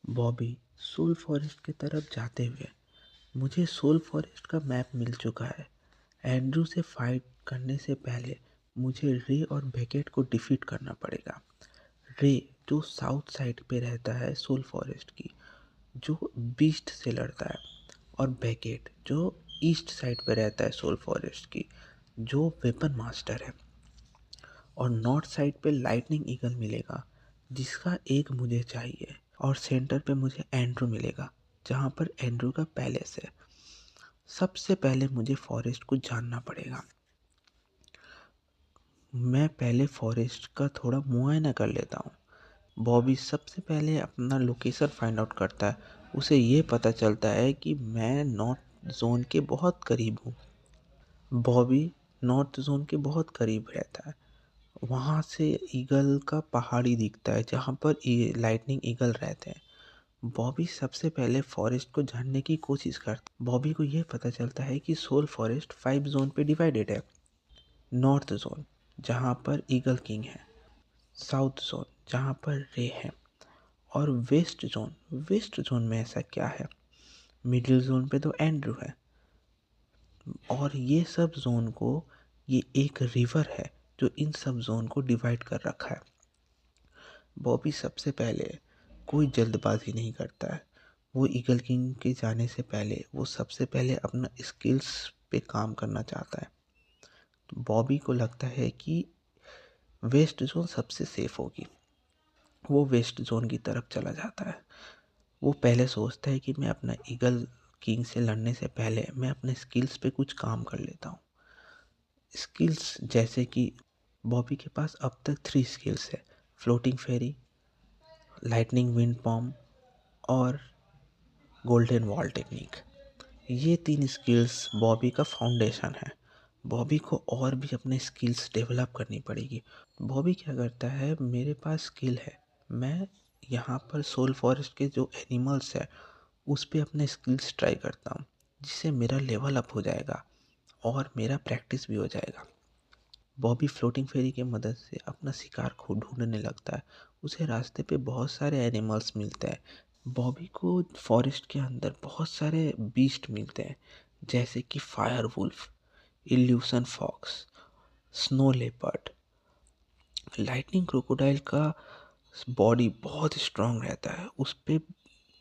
Bobby soul forest की तरफ जाते हुए मुझे सोल फॉरेस्ट का मैप मिल चुका है। एंड्रू से फाइट करने से पहले मुझे रे और बेकेट को डिफीट करना पड़ेगा। रे जो साउथ साइड पे रहता है सोल फॉरेस्ट की, जो बीस्ट से लड़ता है, और बेकेट जो ईस्ट साइड पे रहता है सोल फॉरेस्ट की, जो वेपन मास्टर है। और नॉर्थ साइड पे लाइटनिंग ईगल मिलेगा जिसका एक मुझे चाहिए, और सेंटर पे मुझे एंड्रू मिलेगा जहाँ पर एंड्रू का पैलेस है। सबसे पहले मुझे फॉरेस्ट को जानना पड़ेगा। मैं पहले फॉरेस्ट का थोड़ा मुआयना कर लेता हूँ। बॉबी सबसे पहले अपना लोकेशन फाइंड आउट करता है। उसे ये पता चलता है कि मैं नॉर्थ जोन के बहुत करीब हूँ। बॉबी नॉर्थ जोन के बहुत करीब रहता है। वहाँ से ईगल का पहाड़ी दिखता है जहाँ पर लाइटनिंग ईगल रहते हैं। बॉबी सबसे पहले फॉरेस्ट को जानने की कोशिश करता है। बॉबी को यह पता चलता है कि सोल फॉरेस्ट 5 जोन पे डिवाइडेड है। नॉर्थ जोन जहाँ पर ईगल किंग है, साउथ जोन जहाँ पर रे है, और वेस्ट जोन में ऐसा क्या है? मिडिल जोन पे तो एंड्रू है। और ये सब जोन को, ये एक रिवर है जो इन सब जोन को डिवाइड कर रखा है। बॉबी सबसे पहले कोई जल्दबाजी नहीं करता है। वो ईगल किंग के जाने से पहले वो सबसे पहले अपना स्किल्स पे काम करना चाहता है। तो बॉबी को लगता है कि वेस्ट जोन सबसे सेफ होगी। वो वेस्ट जोन की तरफ चला जाता है। वो पहले सोचता है कि मैं अपना ईगल किंग से लड़ने से पहले मैं अपने स्किल्स पे कुछ काम कर लेता हूँ। स्किल्स जैसे कि बॉबी के पास अब तक 3 स्किल्स है: फ्लोटिंग फेरी, लाइटनिंग विंड पॉम और गोल्डन वॉल टेक्निक। ये 3 स्किल्स बॉबी का फाउंडेशन है। बॉबी को और भी अपने स्किल्स डेवलप करनी पड़ेगी। बॉबी क्या करता है, मेरे पास स्किल है, मैं यहाँ पर सोल फॉरेस्ट के जो एनिमल्स है उस पे अपने स्किल्स ट्राई करता हूँ जिससे मेरा लेवल अप हो जाएगा और मेरा प्रैक्टिस भी हो जाएगा। बॉबी फ्लोटिंग फेरी की मदद से अपना शिकार को ढूंढने लगता है। उसे रास्ते पे बहुत सारे एनिमल्स मिलते हैं। बॉबी को फॉरेस्ट के अंदर बहुत सारे बीस्ट मिलते हैं जैसे कि fire wolf, illusion fox, snow leopard. Lightning crocodile का बॉडी बहुत स्ट्रांग रहता है, उस पे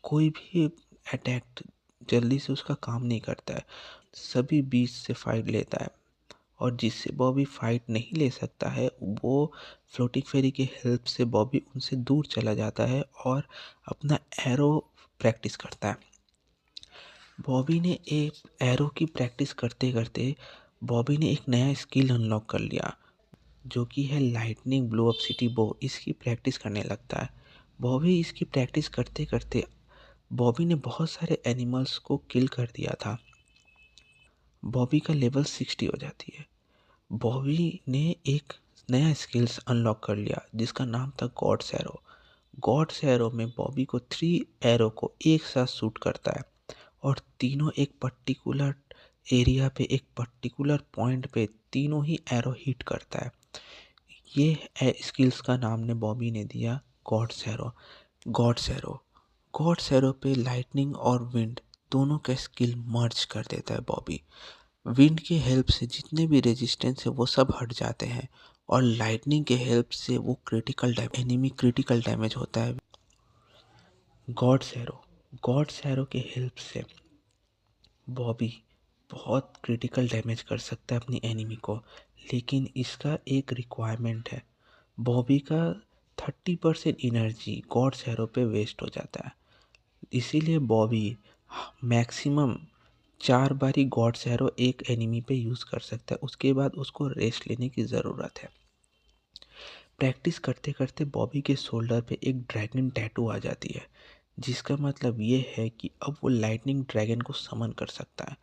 कोई भी अटैक जल्दी से उसका काम नहीं करता है। सभी बीस्ट से फाइट लेता है, और जिससे बॉबी फाइट नहीं ले सकता है वो फ्लोटिंग फेरी की हेल्प से बॉबी उनसे दूर चला जाता है और अपना एरो प्रैक्टिस करता है। बॉबी ने एक एरो की प्रैक्टिस करते करते बॉबी ने एक नया स्किल अनलॉक कर लिया जो कि है लाइटनिंग ब्लो अप सिटी बो। इसकी प्रैक्टिस करने लगता है। बॉबी इसकी प्रैक्टिस करते करते बॉबी ने बहुत सारे एनिमल्स को किल कर दिया था। बॉबी का लेवल 60 हो जाती है। बॉबी ने एक नया स्किल्स अनलॉक कर लिया जिसका नाम था गॉड्स एरो। गॉड्स एरो में बॉबी को 3 एरो को एक साथ शूट करता है और तीनों एक पर्टिकुलर एरिया पे, एक पर्टिकुलर पॉइंट पे तीनों ही एरो हिट करता है। ये स्किल्स का नाम ने बॉबी ने दिया god's arrow. God's arrow god's arrow पे लाइटनिंग और विंड दोनों का स्किल मर्ज कर देता है बॉबी। विंड की हेल्प से जितने भी रेजिस्टेंस है वो सब हट जाते हैं, और लाइटनिंग के हेल्प से वो एनिमी क्रिटिकल डैमेज होता है। गॉड्स एरो के हेल्प से बॉबी बहुत क्रिटिकल डैमेज कर सकता है अपनी एनिमी को, लेकिन इसका एक रिक्वायरमेंट है। बॉबी का 30% एनर्जी गॉड्स एरो पे वेस्ट हो जाता है। इसीलिए बॉबी मैक्सिमम 4 बारी गॉड्स एरो एक एनिमी पे यूज़ कर सकता है, उसके बाद उसको रेस्ट लेने की ज़रूरत है। प्रैक्टिस करते करते बॉबी के शोल्डर पे एक ड्रैगन टैटू आ जाती है जिसका मतलब ये है कि अब वो लाइटनिंग ड्रैगन को समन कर सकता है।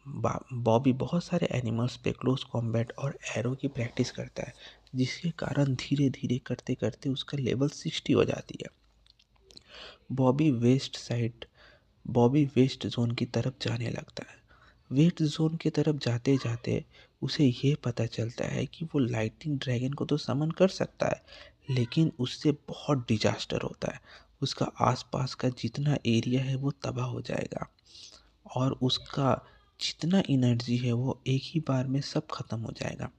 बॉबी बहुत सारे एनिमल्स पे क्लोज कॉम्बैट और एरो की प्रैक्टिस करता है जिसके कारण धीरे धीरे करते करते उसका लेवल 60 हो जाती है। बॉबी बॉबी वेस्ट जोन की तरफ जाने लगता है। वेस्ट जोन की तरफ जाते जाते उसे ये पता चलता है कि वो लाइटनिंग ड्रैगन को तो समन कर सकता है, लेकिन उससे बहुत डिजास्टर होता है। उसका आसपास का जितना एरिया है वो तबाह हो जाएगा और उसका जितना एनर्जी है वो एक ही बार में सब खत्म हो जाएगा।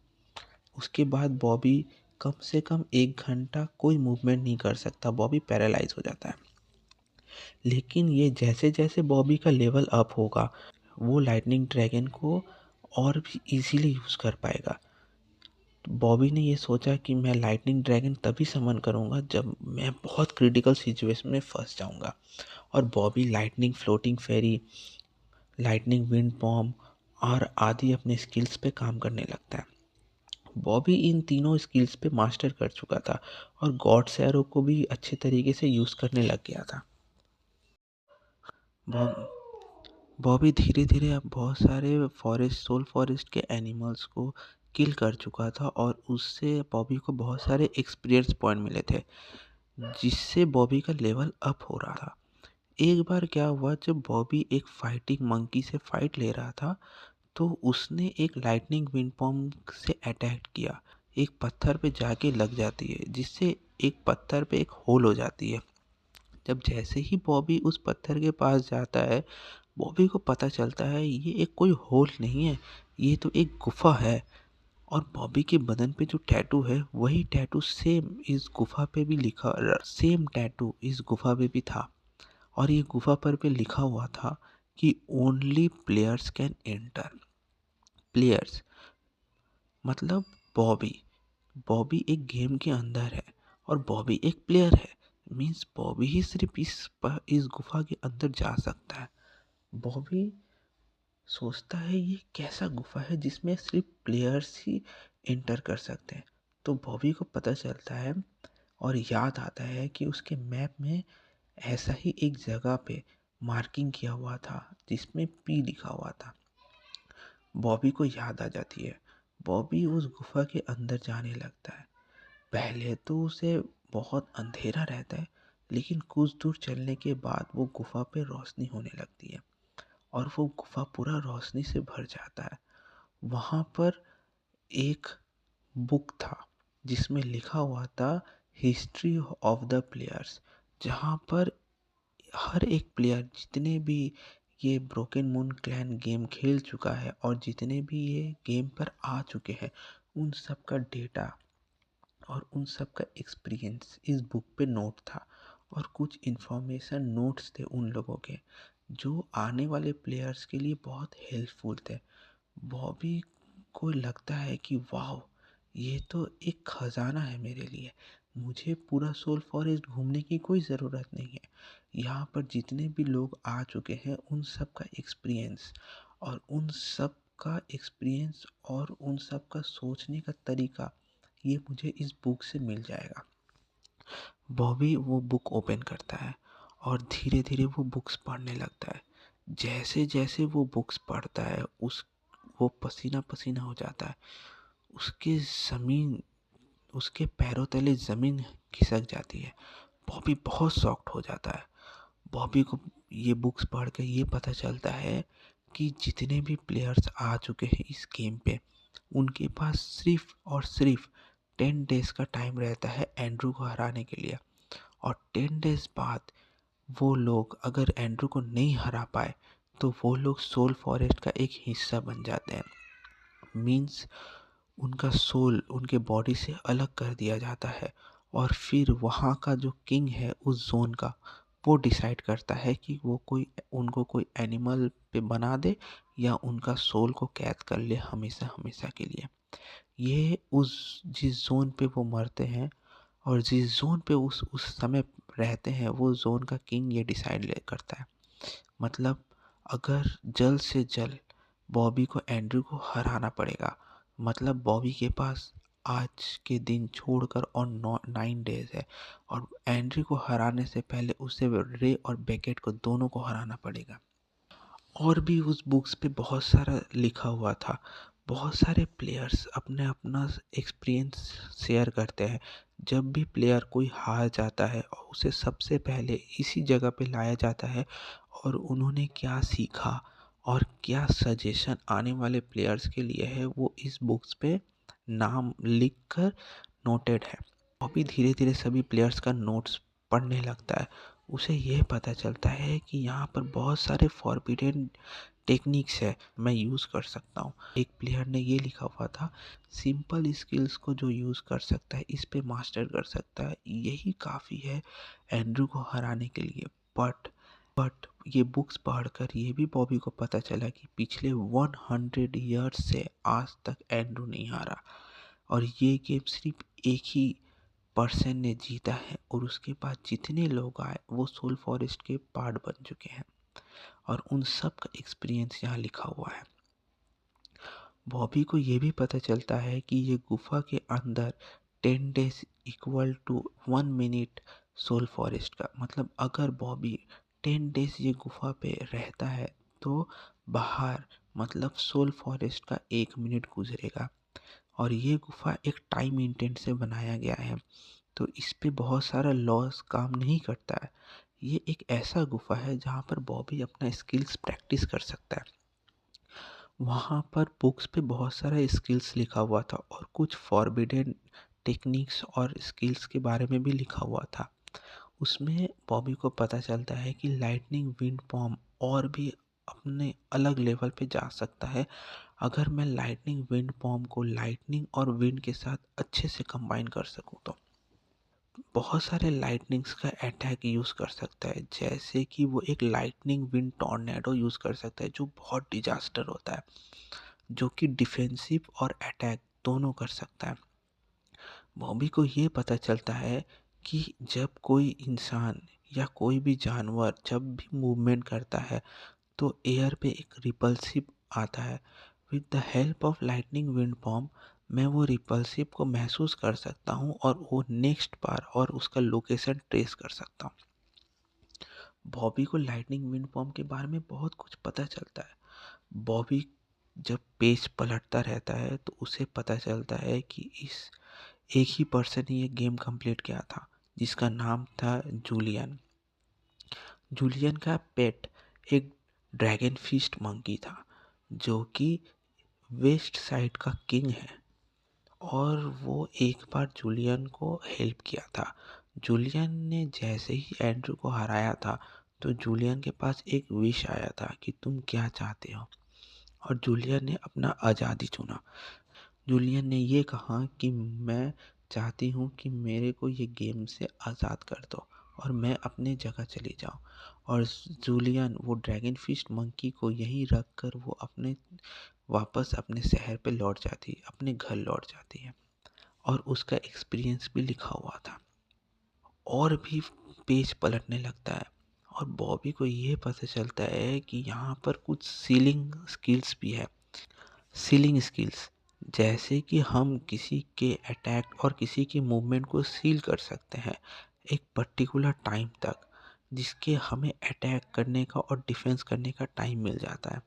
उसके बाद बॉबी कम से कम 1 घंटा कोई मूवमेंट नहीं कर सकता, बॉबी पैरालाइज हो जाता है। लेकिन ये जैसे जैसे बॉबी का लेवल अप होगा वो लाइटनिंग ड्रैगन को और भी इजीली यूज़ कर पाएगा। तो बॉबी ने ये सोचा कि मैं लाइटनिंग ड्रैगन तभी समन करूँगा जब मैं बहुत क्रिटिकल सिचुएशन में फंस जाऊँगा। और बॉबी लाइटनिंग फ्लोटिंग फेरी, लाइटनिंग विंड बॉम्ब और आदि अपने स्किल्स पे काम करने लगता है। बॉबी इन तीनों स्किल्स पे मास्टर कर चुका था और गॉड सैरो को भी अच्छे तरीके से यूज़ करने लग गया था। बॉबी धीरे धीरे अब बहुत सारे सोल फॉरेस्ट के एनिमल्स को किल कर चुका था और उससे बॉबी को बहुत सारे एक्सपीरियंस पॉइंट मिले थे जिससे बॉबी का लेवल अप हो रहा था। एक बार क्या हुआ, जब बॉबी एक फाइटिंग मंकी से फाइट ले रहा था तो उसने एक लाइटनिंग विंड पॉम्प से अटैक किया। एक पत्थर पे जाके लग जाती है जिससे एक पत्थर पे एक होल हो जाती है। जब जैसे ही बॉबी उस पत्थर के पास जाता है बॉबी को पता चलता है ये एक कोई होल नहीं है, ये तो एक गुफा है। और बॉबी के बदन पे जो टैटू है वही टैटू सेम इस गुफा पे भी लिखा सेम टैटू इस गुफा पे भी था। और ये गुफा पर पे लिखा हुआ था कि only players can enter. Players मतलब बॉबी। बॉबी एक गेम के अंदर है और बॉबी एक प्लेयर है। मीन्स बॉबी ही सिर्फ इस गुफा के अंदर जा सकता है। बॉबी सोचता है ये कैसा गुफा है जिसमें सिर्फ प्लेयर्स ही एंटर कर सकते हैं। तो बॉबी को पता चलता है और याद आता है कि उसके मैप में ऐसा ही एक जगह पे मार्किंग किया हुआ था जिसमें पी लिखा हुआ था। बॉबी को याद आ जाती है। बॉबी उस गुफा के अंदर जाने लगता है। पहले तो उसे बहुत अंधेरा रहता है लेकिन कुछ दूर चलने के बाद वो गुफा पे रोशनी होने लगती है और वो गुफा पूरा रोशनी से भर जाता है। वहाँ पर एक बुक था जिसमें लिखा हुआ था हिस्ट्री ऑफ द प्लेयर्स, जहाँ पर हर एक प्लेयर जितने भी ये ब्रोकन मून क्लैन गेम खेल चुका है और जितने भी ये गेम पर आ चुके हैं उन सब का डेटा और उन सब का एक्सपीरियंस इस बुक पे नोट था। और कुछ इन्फॉर्मेशन नोट्स थे उन लोगों के जो आने वाले प्लेयर्स के लिए बहुत हेल्पफुल थे। बॉबी को लगता है कि वाह, ये तो एक खजाना है मेरे लिए। मुझे पूरा सोल फॉरेस्ट घूमने की कोई ज़रूरत नहीं है। यहाँ पर जितने भी लोग आ चुके हैं उन सब का एक्सपीरियंस और उन सब का सोचने का तरीका ये मुझे इस बुक से मिल जाएगा। बॉबी वो बुक ओपन करता है और धीरे धीरे वो बुक्स पढ़ने लगता है। जैसे जैसे वो बुक्स पढ़ता है वो पसीना पसीना हो जाता है। उसके पैरों तले ज़मीन खिसक जाती है। बॉबी बहुत शॉक्ड हो जाता है। बॉबी को ये बुक्स पढ़ के ये पता चलता है कि जितने भी प्लेयर्स आ चुके हैं इस गेम पे उनके पास सिर्फ और सिर्फ 10 डेज का टाइम रहता है एंड्रू को हराने के लिए। और 10 डेज बाद वो लोग अगर एंड्रू को नहीं हरा पाए तो वो लोग सोल फॉरेस्ट का एक हिस्सा बन जाते हैं। मीन्स उनका सोल उनके बॉडी से अलग कर दिया जाता है और फिर वहाँ का जो किंग है उस जोन का वो डिसाइड करता है कि वो उनको कोई एनिमल पे बना दे या उनका सोल को कैद कर ले हमेशा हमेशा के लिए। ये जिस जोन पे वो मरते हैं और जिस जोन पे उस समय रहते हैं वो जोन का किंग ये डिसाइड करता है। मतलब अगर जल्द से जल्द बॉबी को एंड्रू को हराना पड़ेगा, मतलब बॉबी के पास आज के दिन छोड़कर और 9 डेज है और एंड्रू को हराने से पहले उसे रे और बेकेट को दोनों को हराना पड़ेगा। और भी उस बुक्स पे बहुत सारा लिखा हुआ था। बहुत सारे प्लेयर्स अपने अपना एक्सपीरियंस शेयर करते हैं। जब भी प्लेयर कोई हार जाता है और उसे सबसे पहले इसी जगह पे लाया जाता है और उन्होंने क्या सीखा और क्या सजेशन आने वाले प्लेयर्स के लिए है वो इस बुक्स पे नाम लिख कर नोटेड है। बॉबी धीरे धीरे सभी प्लेयर्स का नोट्स पढ़ने लगता है, उसे यह पता चलता है कि यहाँ पर बहुत सारे फॉरबिडन टेक्निक्स है मैं यूज़ कर सकता हूँ। एक प्लेयर ने ये लिखा हुआ था, सिंपल स्किल्स को जो यूज़ कर सकता है इस पे मास्टर कर सकता है, यही काफ़ी है एंड्रू को हराने के लिए। बट ये बुक्स पढ़कर ये भी बॉबी को पता चला कि पिछले 100 ईयर्स से आज तक एंड्रू नहीं हारा, और ये गेम सिर्फ एक ही पर्सन ने जीता है, और उसके बाद जितने लोग आए वो सोल फॉरेस्ट के पार्ट बन चुके हैं, और उन सब का एक्सपीरियंस यहाँ लिखा हुआ है। बॉबी को ये भी पता चलता है कि ये गुफा के अंदर 10 days equal to 1 minute soul forest का, मतलब अगर बॉबी 10 डेज ये गुफा पे रहता है तो बाहर मतलब सोल फॉरेस्ट का 1 मिनट गुजरेगा। और ये गुफा एक टाइम इंटेंट से बनाया गया है, तो इस पे बहुत सारा लॉस काम नहीं करता है। ये एक ऐसा गुफा है जहाँ पर बॉबी अपना स्किल्स प्रैक्टिस कर सकता है। वहाँ पर बुक्स पे बहुत सारा स्किल्स लिखा हुआ था, और कुछ फॉरबिडन टेक्निक्स और स्किल्स के बारे में भी लिखा हुआ था। उसमें बॉबी को पता चलता है कि लाइटनिंग विंड पॉम और भी अपने अलग लेवल पे जा सकता है, अगर मैं लाइटनिंग विंड पॉम को लाइटनिंग और विंड के साथ अच्छे से कंबाइन कर सकूँ तो बहुत सारे लाइटनिंग्स का अटैक यूज़ कर सकता है, जैसे कि वो एक लाइटनिंग विंड टॉर्नेडो यूज़ कर सकता है जो बहुत डिजास्टर होता है, जो कि डिफेंसिव और अटैक दोनों कर सकता है। बॉबी को ये पता चलता है कि जब कोई इंसान या कोई भी जानवर जब भी मूवमेंट करता है तो एयर पे एक रिपल्सिव आता है। With the help of lightning wind palm मैं वो रिपल्सिव को महसूस कर सकता हूँ और वो नेक्स्ट बार और उसका लोकेशन ट्रेस कर सकता हूँ। बॉबी को लाइटनिंग विंड पॉम के बारे में बहुत कुछ पता चलता है। बॉबी जब पेज पलटता रहता है तो उसे पता चलता है कि इस एक ही पर्सन ने ये गेम कंप्लीट किया था, जिसका नाम था जूलियन। जूलियन का पेट एक ड्रैगन फिस्ट मंकी था, जो कि वेस्ट साइड का किंग है, और वो एक बार जूलियन को हेल्प किया था। जूलियन ने जैसे ही एंड्रू को हराया था तो जूलियन के पास एक विश आया था कि तुम क्या चाहते हो, और जूलियन ने अपना आज़ादी चुना। जूलियन ने ये कहा कि मैं चाहती हूँ कि मेरे को ये गेम से आज़ाद कर दो और मैं अपने जगह चली जाऊँ। और जूलियन वो ड्रैगन फिश मंकी को यहीं रख कर वो अपने वापस अपने शहर पे लौट जाती है, अपने घर लौट जाती है, और उसका एक्सपीरियंस भी लिखा हुआ था। और भी पेज पलटने लगता है, और बॉबी को ये पता चलता है कि यहाँ पर कुछ सीलिंग स्किल्स भी है। सीलिंग स्किल्स जैसे कि हम किसी के अटैक और किसी की मूवमेंट को सील कर सकते हैं एक पर्टिकुलर टाइम तक, जिसके हमें अटैक करने का और डिफेंस करने का टाइम मिल जाता है।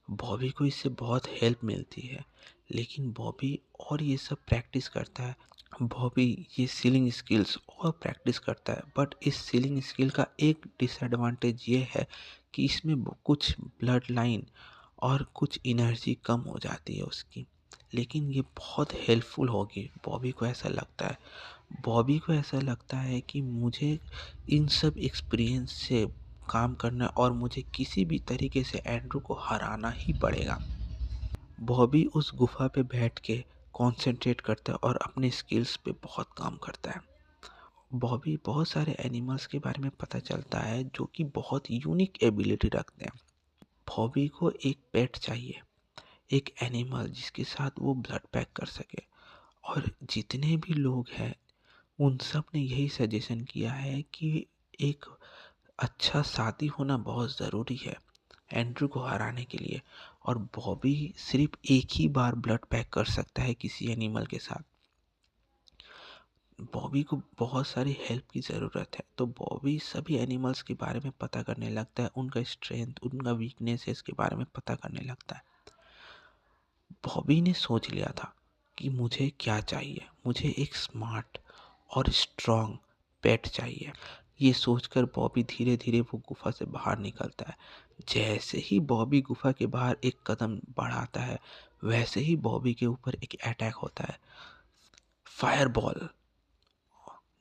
बॉबी को इससे बहुत हेल्प मिलती है, लेकिन बॉबी और ये सब प्रैक्टिस करता है। बॉबी ये सीलिंग स्किल्स और प्रैक्टिस करता है, बट इस सीलिंग स्किल का एक डिसएडवांटेज ये है कि इसमें कुछ ब्लड लाइन और कुछ एनर्जी कम हो जाती है उसकी, लेकिन ये बहुत हेल्पफुल होगी। बॉबी को ऐसा लगता है, बॉबी को ऐसा लगता है कि मुझे इन सब एक्सपीरियंस से काम करना और मुझे किसी भी तरीके से एंड्रू को हराना ही पड़ेगा। बॉबी उस गुफा पे बैठ के कंसंट्रेट करता है और अपने स्किल्स पे बहुत काम करता है। बॉबी बहुत सारे एनिमल्स के बारे में पता चलता है जो कि बहुत यूनिक एबिलिटी रखते हैं। बॉबी को एक पेट चाहिए, एक एनिमल जिसके साथ वो ब्लड पैक कर सके, और जितने भी लोग हैं उन सब ने यही सजेशन किया है कि एक अच्छा साथी होना बहुत ज़रूरी है एंड्रू को हराने के लिए, और बॉबी सिर्फ एक ही बार ब्लड पैक कर सकता है किसी एनिमल के साथ। बॉबी को बहुत सारी हेल्प की ज़रूरत है, तो बॉबी सभी एनिमल्स के बारे में पता करने लगता है, उनका स्ट्रेंथ उनका वीकनेसेस के बारे में पता करने लगता है। बॉबी ने सोच लिया था कि मुझे क्या चाहिए, मुझे एक स्मार्ट और स्ट्रॉन्ग पेट चाहिए। ये सोचकर बॉबी धीरे धीरे वो गुफा से बाहर निकलता है। जैसे ही बॉबी गुफा के बाहर एक कदम बढ़ाता है, वैसे ही बॉबी के ऊपर एक अटैक होता है, फायर बॉल,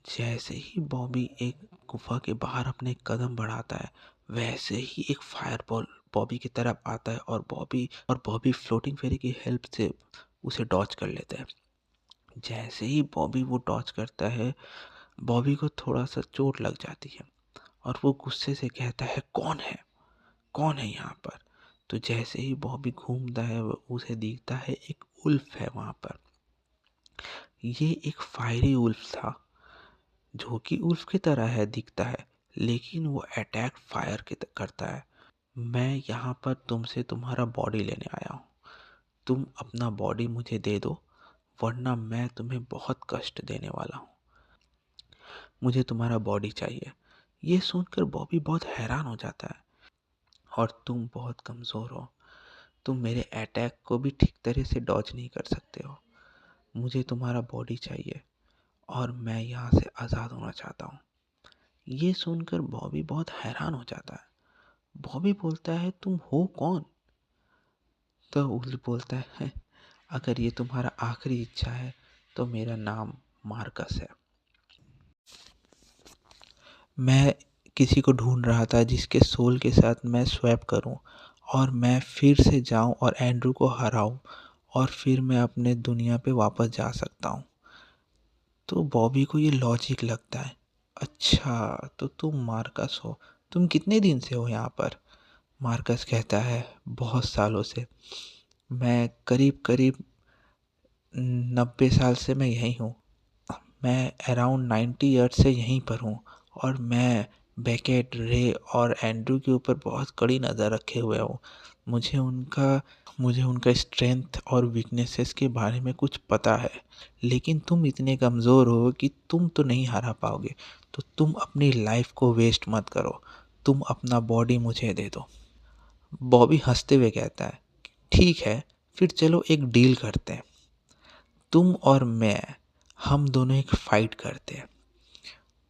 जैसे ही बॉबी एक गुफा के बाहर अपने कदम बढ़ाता है, वैसे ही एक फायर बॉल बॉबी की तरफ आता है और बॉबी फ्लोटिंग फेरी की हेल्प से उसे डॉच कर लेता है। जैसे ही बॉबी वो डॉच करता है, बॉबी को थोड़ा सा चोट लग जाती है और वो गुस्से से कहता है, कौन है, कौन है यहाँ पर। तो जैसे ही बॉबी घूमता है, उसे दिखता है एक उल्फ है वहाँ पर। ये एक फायरी उल्फ था, जो कि उल्फ की तरह है दिखता है, लेकिन वो अटैक फायर करता है। मैं यहाँ पर तुमसे तुम्हारा बॉडी लेने आया हूँ। तुम अपना बॉडी मुझे दे दो, वरना मैं तुम्हें बहुत कष्ट देने वाला हूँ। मुझे तुम्हारा बॉडी चाहिए। ये सुनकर बॉबी बहुत हैरान हो जाता है। और तुम बहुत कमज़ोर हो, तुम मेरे अटैक को भी ठीक तरह से डॉज नहीं कर सकते हो। मुझे तुम्हारा बॉडी चाहिए और मैं यहाँ से आज़ाद होना चाहता हूँ। ये सुनकर बॉबी बहुत हैरान हो जाता है। बॉबी बोलता है, तुम हो कौन? तो उल्फ बोलता है, अगर ये तुम्हारा आखिरी इच्छा है तो मेरा नाम मार्कस है। मैं किसी को ढूंढ रहा था जिसके सोल के साथ मैं स्वैप करूं और मैं फिर से जाऊं और एंड्रू को हराऊं और फिर मैं अपने दुनिया पे वापस जा सकता हूं। तो बॉबी को ये लॉजिक लगता है। अच्छा, तो तुम मार्कस हो। तुम कितने दिन से हो यहाँ पर? मार्कस कहता है, बहुत सालों से। मैं करीब करीब 90 साल से मैं यहीं हूँ। मैं अराउंड 90 ईयर्स से यहीं पर हूँ और मैं बेकेट, रे और एंड्रू के ऊपर बहुत कड़ी नज़र रखे हुए हूँ। मुझे उनका मुझे उनका स्ट्रेंथ और वीकनेसेस के बारे में कुछ पता है, लेकिन तुम इतने कमज़ोर हो कि तुम तो नहीं हरा पाओगे। तो तुम अपनी लाइफ को वेस्ट मत करो, तुम अपना बॉडी मुझे दे दो। बॉबी हंसते हुए कहता है, ठीक है, फिर चलो एक डील करते हैं। तुम और मैं, हम दोनों एक फाइट करते हैं।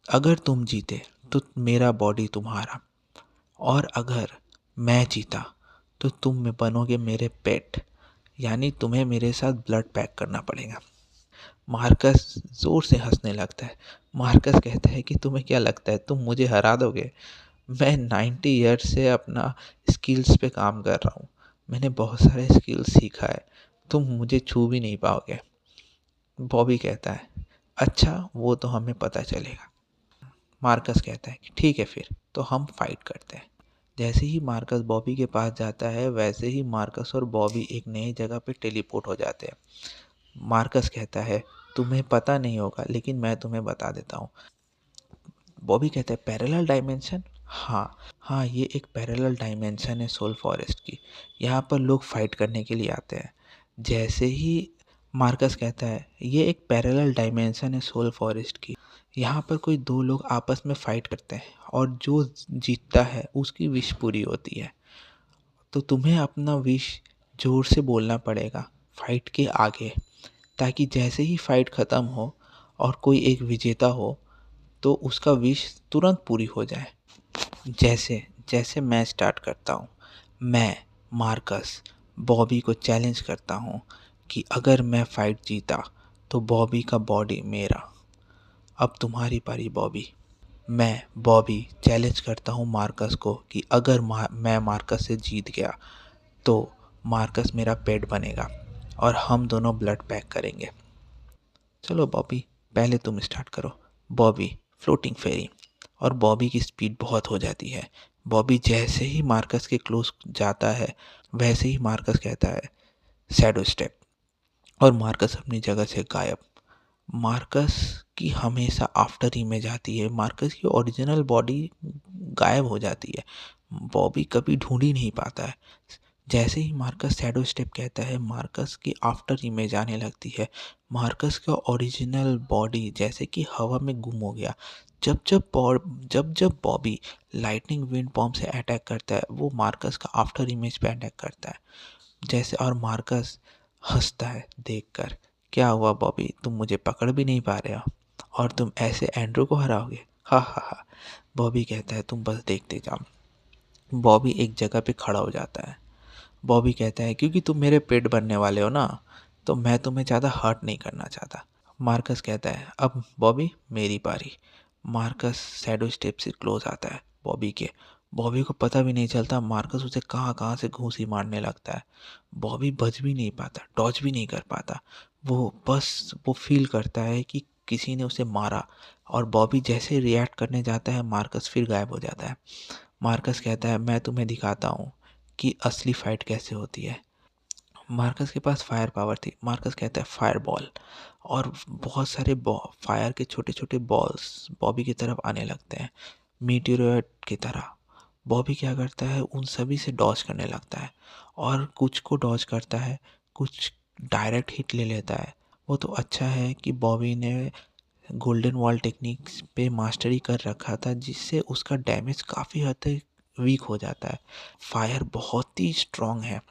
अगर तुम जीते तो मेरा बॉडी तुम्हारा, और अगर मैं जीता तो तुम में बनोगे मेरे पेट, यानी तुम्हें मेरे साथ ब्लड पैक करना पड़ेगा। मार्कस ज़ोर से हंसने लगता है। मार्कस कहता है कि तुम्हें क्या लगता है तुम मुझे हरा दोगे? मैं 90 ईयर्स से अपना स्किल्स पे काम कर रहा हूँ। मैंने बहुत सारे स्किल्स सीखा है, तुम मुझे छू भी नहीं पाओगे। बॉबी कहता है, अच्छा वो तो हमें पता चलेगा। मार्कस कहता है कि ठीक है, फिर तो हम फाइट करते हैं। जैसे ही मार्कस बॉबी के पास जाता है, वैसे ही मार्कस और बॉबी एक नई जगह पे टेलीपोर्ट हो जाते हैं। मार्कस कहता है, तुम्हें पता नहीं होगा लेकिन मैं तुम्हें बता देता हूँ। बॉबी कहता है, पैरेलल डायमेंशन? हाँ हाँ, ये एक पैरेलल डायमेंशन है सोल फॉरेस्ट की। यहाँ पर लोग फाइट करने के लिए आते हैं। जैसे ही मार्कस कहता है, ये एक पैरेलल डायमेंशन है सोल फॉरेस्ट की, यहाँ पर कोई दो लोग आपस में फाइट करते हैं और जो जीतता है उसकी विश पूरी होती है। तो तुम्हें अपना विश जोर से बोलना पड़ेगा फाइट के आगे, ताकि जैसे ही फाइट ख़त्म हो और कोई एक विजेता हो तो उसका विश तुरंत पूरी हो जाए। जैसे जैसे मैं स्टार्ट करता हूँ। मैं मार्कस बॉबी को चैलेंज करता हूँ कि अगर मैं फाइट जीता तो बॉबी का बॉडी मेरा। अब तुम्हारी पारी बॉबी। मैं बॉबी चैलेंज करता हूँ मार्कस को कि अगर मैं मार्कस से जीत गया तो मार्कस मेरा पेट बनेगा और हम दोनों ब्लड पैक करेंगे। चलो बॉबी, पहले तुम स्टार्ट करो। बॉबी फ्लोटिंग फेरी, और बॉबी की स्पीड बहुत हो जाती है। बॉबी जैसे ही मार्कस के क्लोज जाता है, वैसे ही मार्कस कहता है, शैडो स्टेप, और मार्कस अपनी जगह से गायब। मार्कस की हमेशा आफ्टर इमेज आती है, मार्कस की ओरिजिनल बॉडी गायब हो जाती है। बॉबी कभी ढूंढ ही नहीं पाता है। जैसे ही मार्कस शैडो स्टेप कहता है, मार्कस की आफ्टर इमेज आने लगती है। मार्कस का ओरिजिनल बॉडी जैसे कि हवा में गुम हो गया। जब जब बॉबी लाइटनिंग विंड पॉम से अटैक करता है, वो मार्कस का आफ्टर इमेज पे अटैक करता है। जैसे, और मार्कस हंसता है देखकर, क्या हुआ बॉबी, तुम मुझे पकड़ भी नहीं पा रहे हो और तुम ऐसे एंड्रू को हराओगे? हा हा हा। बॉबी कहता है, तुम बस देखते जाओ। बॉबी एक जगह पे खड़ा हो जाता है। बॉबी कहता है, क्योंकि तुम मेरे पेट बनने वाले हो ना, तो मैं तुम्हें ज़्यादा हर्ट नहीं करना चाहता। मार्कस कहता है अब बॉबी मेरी बारी। मार्कस शैडो स्टेप से क्लोज आता है बॉबी के। बॉबी को पता भी नहीं चलता मार्कस उसे कहाँ कहाँ से घूंसी मारने लगता है। बॉबी बच भी नहीं पाता, डॉज भी नहीं कर पाता। वो फील करता है कि किसी ने उसे मारा, और बॉबी जैसे रिएक्ट करने जाता है मार्कस फिर गायब हो जाता है। मार्कस कहता है मैं तुम्हें दिखाता हूँ कि असली फाइट कैसे होती है। मार्कस के पास फायर पावर थी। मार्कस कहता है फायर बॉल, और बहुत सारे फायर के छोटे छोटे बॉल्स बॉबी की तरफ आने लगते हैं मीटियोराइट की तरह। बॉबी क्या करता है उन सभी से डॉज करने लगता है, और कुछ को डॉज करता है, कुछ डायरेक्ट हिट ले लेता है। वो तो अच्छा है कि बॉबी ने गोल्डन वॉल टेक्निक्स पे मास्टरी कर रखा था, जिससे उसका डैमेज काफ़ी हद तक वीक हो जाता है। फायर बहुत ही स्ट्रांग है,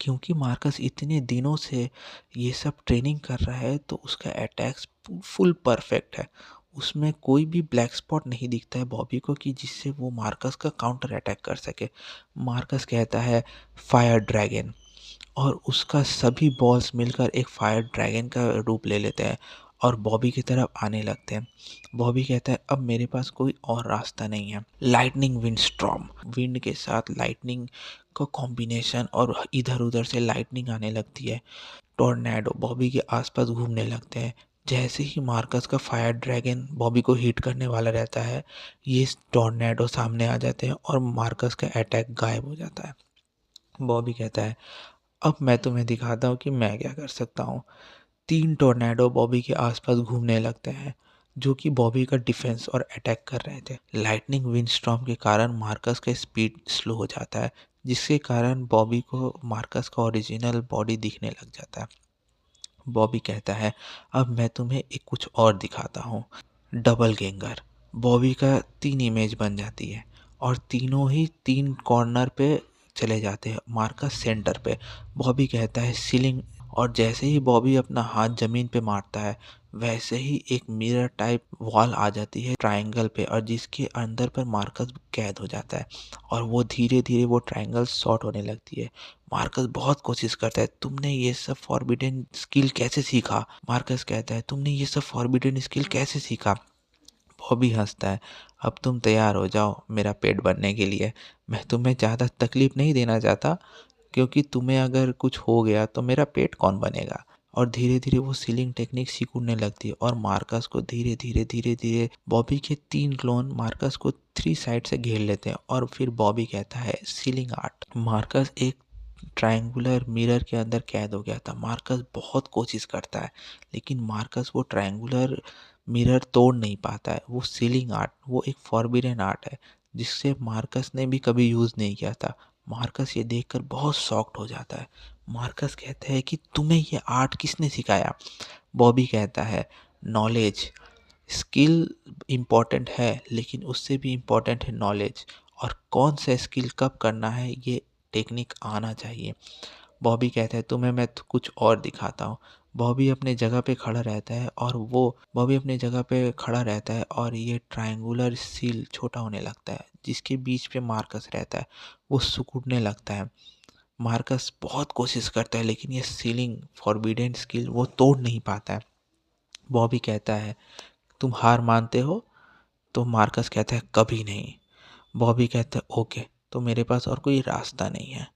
क्योंकि मार्कस इतने दिनों से ये सब ट्रेनिंग कर रहा है, तो उसका अटैक्स फुल परफेक्ट है। उसमें कोई भी ब्लैक स्पॉट नहीं दिखता है बॉबी को कि जिससे वो मार्कस का काउंटर अटैक कर सके। मार्कस कहता है फायर ड्रैगन, और उसका सभी बॉल्स मिलकर एक फायर ड्रैगन का रूप ले लेते हैं और बॉबी की तरफ आने लगते हैं। बॉबी कहता है अब मेरे पास कोई और रास्ता नहीं है। लाइटनिंग विंड स्टॉर्म, विंड के साथ लाइटनिंग का कॉम्बिनेशन, और इधर उधर से लाइटनिंग आने लगती है। टॉर्नेडो बॉबी के आसपास घूमने लगते हैं। जैसे ही मार्कस का फायर ड्रैगन बॉबी को हिट करने वाला रहता है, ये टॉर्नेडो सामने आ जाते हैं और मार्कस का अटैक गायब हो जाता है। बॉबी कहता है अब मैं तुम्हें दिखाता हूँ कि मैं क्या कर सकता हूँ। 3 टोर्नेडो बॉबी के आसपास घूमने लगते हैं, जो कि बॉबी का डिफेंस और अटैक कर रहे थे। लाइटनिंग विंडस्टॉर्म के कारण मार्कस का स्पीड स्लो हो जाता है, जिसके कारण बॉबी को मार्कस का ओरिजिनल बॉडी दिखने लग जाता है। बॉबी कहता है अब मैं तुम्हें एक कुछ और दिखाता हूँ। डबल गेंगर, बॉबी का 3 इमेज बन जाती है, और तीनों ही 3 कॉर्नर पे चले जाते हैं, मार्कस सेंटर पे। बॉबी कहता है सीलिंग, और जैसे ही बॉबी अपना हाथ जमीन पे मारता है, वैसे ही एक मिरर टाइप वॉल आ जाती है ट्रायंगल पे, और जिसके अंदर पर मार्कस कैद हो जाता है, और वो धीरे धीरे वो ट्रायंगल शॉर्ट होने लगती है। मार्कस बहुत कोशिश करता है तुमने ये सब फॉरबिडन स्किल कैसे सीखा। मार्कस कहता है तुमने ये सब फॉरबिडन स्किल कैसे सीखा। बॉबी हंसता है अब तुम तैयार हो जाओ मेरा पेट बनने के लिए। मैं तुम्हें ज़्यादा तकलीफ नहीं देना चाहता, क्योंकि तुम्हें अगर कुछ हो गया तो मेरा पेट कौन बनेगा। और धीरे धीरे वो सीलिंग टेक्निक सिकुड़ने लगती है, और मार्कस को धीरे धीरे बॉबी के 3 क्लोन मार्कस को 3 साइड से घेर लेते हैं। और फिर बॉबी कहता है सीलिंग आर्ट। मार्कस एक ट्रायंगुलर मिरर के अंदर कैद हो गया था। मार्कस बहुत कोशिश करता है, लेकिन मार्कस वो ट्रायंगुलर मिरर तोड़ नहीं पाता है। वो सीलिंग आर्ट, वो एक फॉरबिडन आर्ट है, जिससे मार्कस ने भी कभी यूज़ नहीं किया था। मार्कस ये देखकर बहुत शॉक्ड हो जाता है। मार्कस कहता है कि तुम्हें ये आर्ट किसने सिखाया। बॉबी कहता है नॉलेज। स्किल इम्पॉर्टेंट है, लेकिन उससे भी इम्पॉर्टेंट है नॉलेज, और कौन सा स्किल कब करना है ये टेक्निक आना चाहिए। बॉबी कहता है तुम्हें मैं कुछ और दिखाता हूँ। बॉबी अपने जगह पे खड़ा रहता है, और बॉबी अपने जगह पे खड़ा रहता है, और ये ट्रायंगुलर सील छोटा होने लगता है, जिसके बीच पे मार्कस रहता है। वो सिकुड़ने लगता है। मार्कस बहुत कोशिश करता है, लेकिन ये सीलिंग फॉरबिडन स्किल वो तोड़ नहीं पाता है। बॉबी कहता है तुम हार मानते हो। तो मार्कस कहता है कभी नहीं। बॉबी कहता है ओके, तो मेरे पास और कोई रास्ता नहीं है।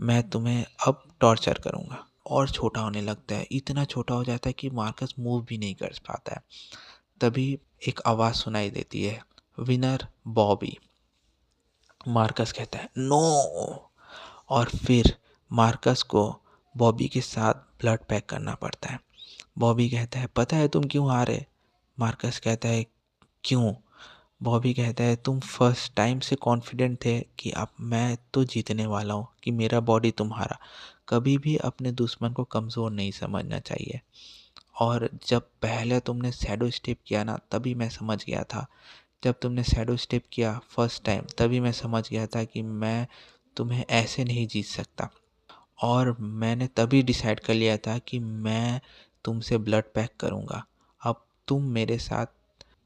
मैं तुम्हें अब टॉर्चर करूँगा। और छोटा होने लगता है, इतना छोटा हो जाता है कि मार्कस मूव भी नहीं कर पाता है। तभी एक आवाज़ सुनाई देती है, विनर बॉबी। मार्कस कहता है नो, और फिर मार्कस को बॉबी के साथ ब्लड पैक करना पड़ता है। बॉबी कहता है पता है तुम क्यों हारे। मार्कस कहता है क्यों। बॉबी कहता है तुम फर्स्ट टाइम से कॉन्फिडेंट थे कि अब मैं तो जीतने वाला हूँ, कि मेरा बॉडी तुम्हारा। कभी भी अपने दुश्मन को कमज़ोर नहीं समझना चाहिए। और जब पहले तुमने शैडो स्टेप किया ना, तभी मैं समझ गया था। जब तुमने शैडो स्टेप किया फर्स्ट टाइम, तभी मैं समझ गया था कि मैं तुम्हें ऐसे नहीं जीत सकता। और मैंने तभी डिसाइड कर लिया था कि मैं तुमसे ब्लड पैक करूँगा। अब तुम मेरे साथ,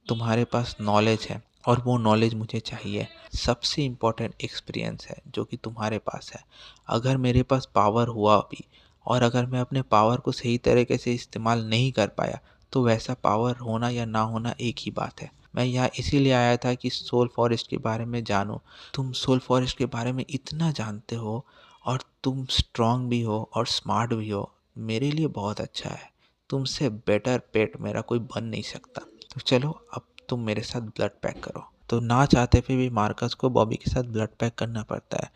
तुम्हारे पास नॉलेज है, और वो नॉलेज मुझे चाहिए। सबसे इम्पोर्टेंट एक्सपीरियंस है जो कि तुम्हारे पास है। अगर मेरे पास पावर हुआ भी, और अगर मैं अपने पावर को सही तरीके से इस्तेमाल नहीं कर पाया, तो वैसा पावर होना या ना होना एक ही बात है। मैं यहाँ इसीलिए आया था कि सोल फॉरेस्ट के बारे में जानूँ। तुम सोल फॉरेस्ट के बारे में इतना जानते हो और तुम स्ट्रांग भी हो और स्मार्ट भी हो, मेरे लिए बहुत अच्छा है। तुमसे बेटर पेट मेरा कोई बन नहीं सकता। तो चलो अब तुम मेरे साथ ब्लड पैक करो। तो ना चाहते हुए भी मार्कस को बॉबी के साथ ब्लड पैक करना पड़ता है,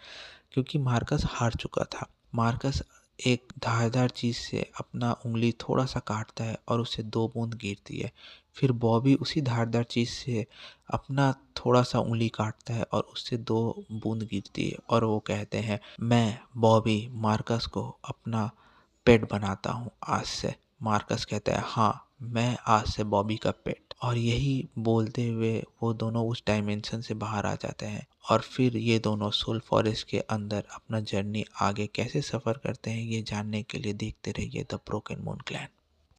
क्योंकि मार्कस हार चुका था। मार्कस एक धारदार चीज़ से अपना उंगली थोड़ा सा काटता है और उससे 2 बूंद गिरती है। फिर बॉबी उसी धारदार चीज़ से अपना थोड़ा सा उंगली काटता है और उससे 2 बूंद गिरती है और वो कहते हैं, मैं बॉबी मार्कस को अपना पेट बनाता हूँ आज से। मार्कस कहता है, हाँ, मैं आज से बॉबी का पेट। और यही बोलते हुए वो दोनों उस डायमेंशन से बाहर आ जाते हैं और फिर ये दोनों सोल फॉरेस्ट के अंदर अपना जर्नी आगे कैसे सफ़र करते हैं, ये जानने के लिए देखते रहिए द ब्रोकन मून क्लैन।